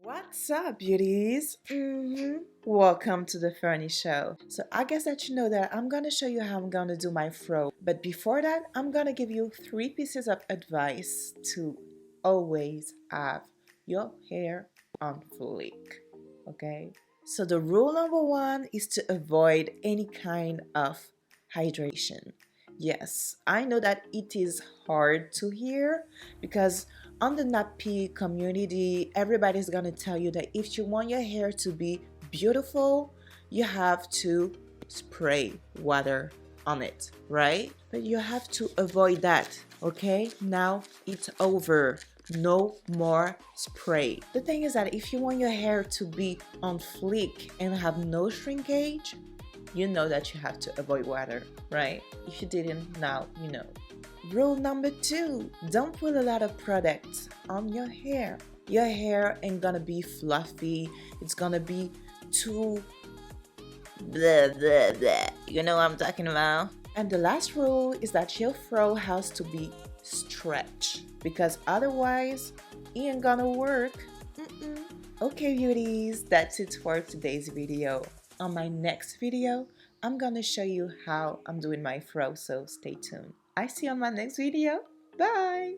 What's up, beauties? Welcome to the Ferny show. So I guess that you know that I'm gonna show you how I'm gonna do my fro. But before that, I'm gonna give you 3 pieces of advice to always have your hair on fleek. Okay? So the rule number 1 is to avoid any kind of hydration. Yes, I know that it is hard to hear because on the nappy community, everybody's gonna tell you that if you want your hair to be beautiful, you have to spray water on it, right? But you have to avoid that, okay? Now it's over. No more spray. The thing is that if you want your hair to be on fleek and have no shrinkage, you know that you have to avoid water, right? If you didn't, now you know. Rule number 2, don't put a lot of products on your hair. Your hair ain't gonna be fluffy, it's gonna be too blah blah blah. You know what I'm talking about? And the last rule is that your fro has to be stretched because otherwise it ain't gonna work. Okay, beauties, that's it for today's video. On my next video, I'm gonna show you how I'm doing my fro, so stay tuned. I see you on my next video. Bye!